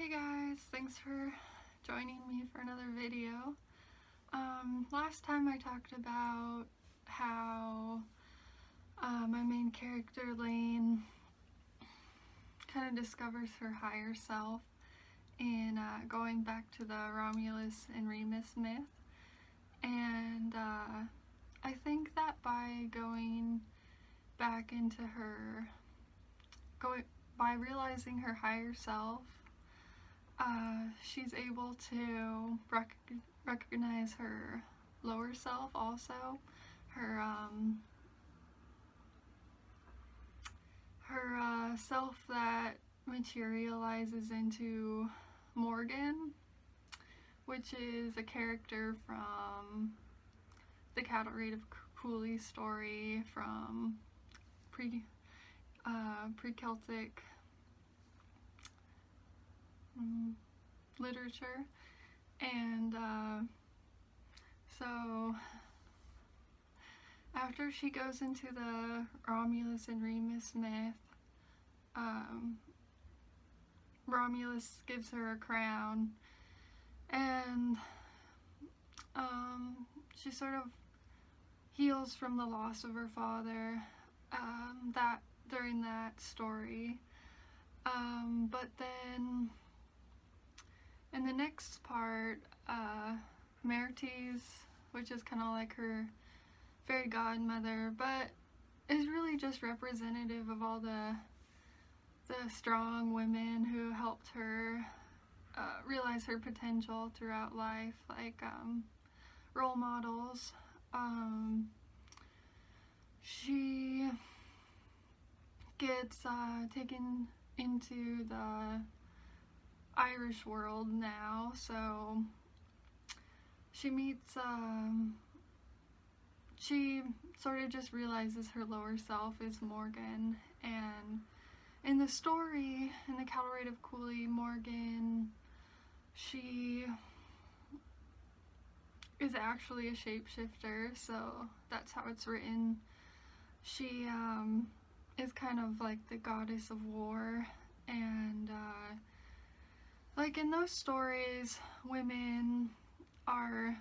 Hey guys, thanks for joining me for another video. Last time I talked about how my main character Lane kind of discovers her higher self in going back to the Romulus and Remus myth. And I think that by going back into by realizing her higher self, she's able to recognize her lower self also, her self that materializes into Morgan, which is a character from the Cattle Raid of Cooley story from pre-Celtic literature. And so after she goes into the Romulus and Remus myth, Romulus gives her a crown, and she sort of heals from the loss of her father during that story. But then in the next part, Mertes, which is kind of like her fairy godmother, but is really just representative of all the strong women who helped her realize her potential throughout life, like role models. She gets taken into the Irish world now, so she meets she sort of just realizes her lower self is Morgan. And in the story, in the Cattle Raid of Cooley, Morgan, she is actually a shapeshifter, so that's how it's written. She is kind of like the goddess of war, and like in those stories, women are,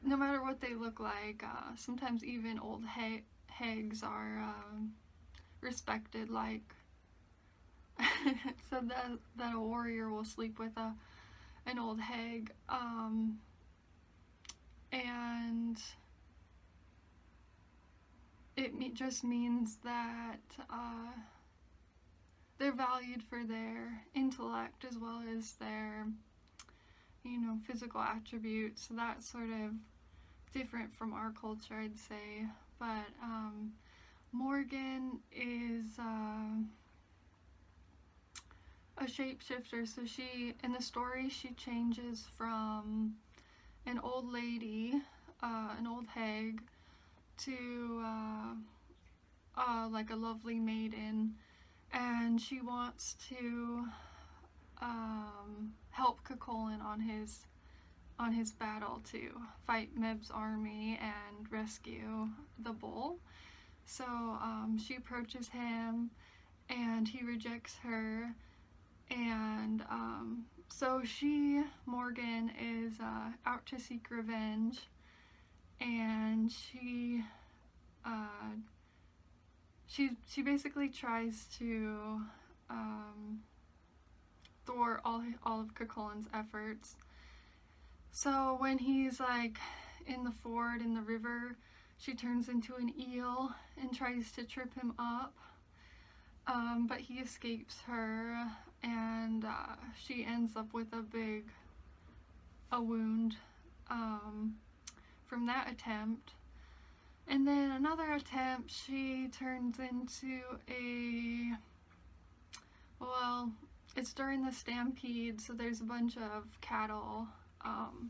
no matter what they look like, sometimes even old hags are respected, like so that a warrior will sleep with an old hag, and it just means that they're valued for their intellect as well as their, physical attributes. So that's sort of different from our culture, I'd say. But Morgan is a shapeshifter, so in the story, she changes from an old lady, an old hag, to like a lovely maiden, and she wants to help Cuchulainn on his battle to fight Meb's army and rescue the bull. So she approaches him, and he rejects her, and so Morgan, is out to seek revenge, and she basically tries to thwart all of Cuchulainn's efforts. So when he's like in the ford in the river, she turns into an eel and tries to trip him up, but he escapes her, and she ends up with a wound from that attempt. And then another attempt, she turns into it's during the stampede, so there's a bunch of cattle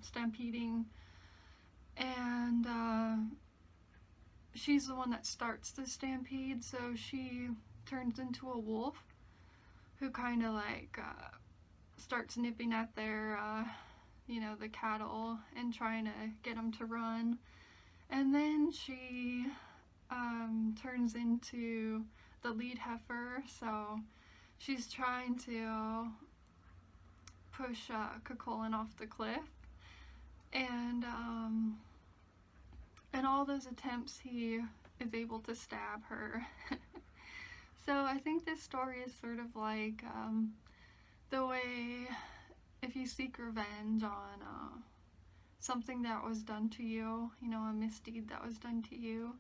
stampeding, and she's the one that starts the stampede, so she turns into a wolf who kind of like starts nipping at their the cattle and trying to get them to run. And then she turns into the lead heifer, so she's trying to push Cuchulainn off the cliff, and in all those attempts he is able to stab her. So I think this story is sort of like the way if you seek revenge on something that was done to you, you know, a misdeed that was done to you,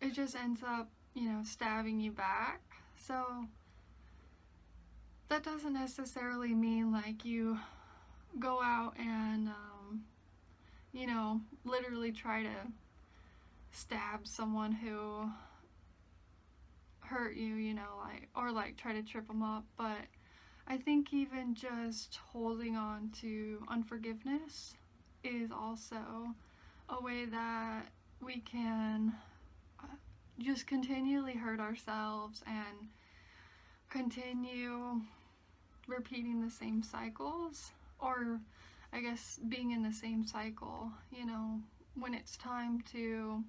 it just ends up, you know, stabbing you back. So that doesn't necessarily mean like you go out and, you know, literally try to stab someone who hurt you, you know, like, or like try to trip them up. But I think even just holding on to unforgiveness is also a way that we can just continually hurt ourselves and continue repeating the same cycles, or I guess being in the same cycle, you know, when it's time to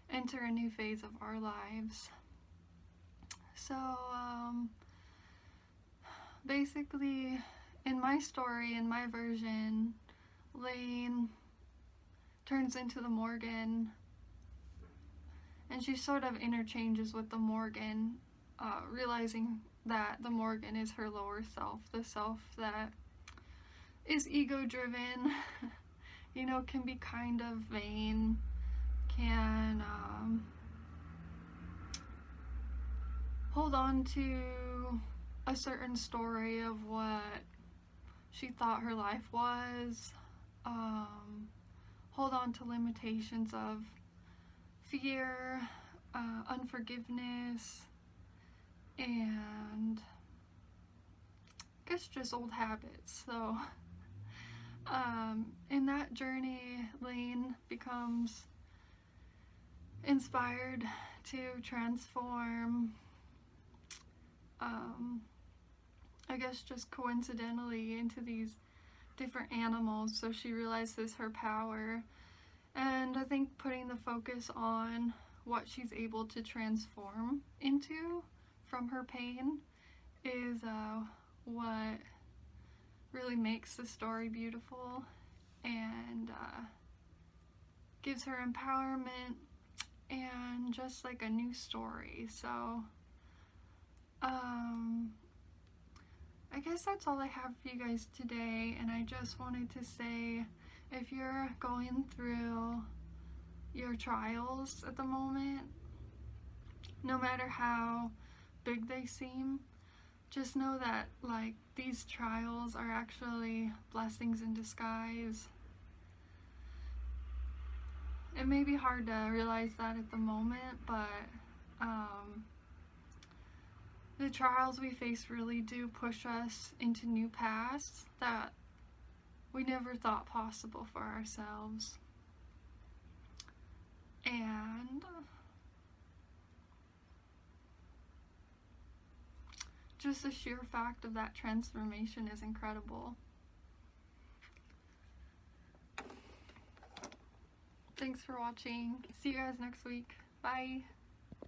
enter a new phase of our lives. So basically in my story, in my version, Lane turns into the Morgan, and she sort of interchanges with the Morgan, realizing that the Morgan is her lower self, the self that is ego-driven, you know, can be kind of vain, can hold on to a certain story of what she thought her life was, hold on to limitations of fear, unforgiveness, and I guess just old habits. So in that journey, Lane becomes inspired to transform, I guess just coincidentally, into these different animals. So she realizes her power, and I think putting the focus on what she's able to transform into from her pain is what really makes the story beautiful and gives her empowerment and just like a new story. So I guess that's all I have for you guys today, and I just wanted to say, if you're going through your trials at the moment, no matter how big they seem, just know that like these trials are actually blessings in disguise. It may be hard to realize that at the moment, but the trials we face really do push us into new paths that we never thought possible for ourselves. And just the sheer fact of that transformation is incredible. Thanks for watching. See you guys next week. Bye.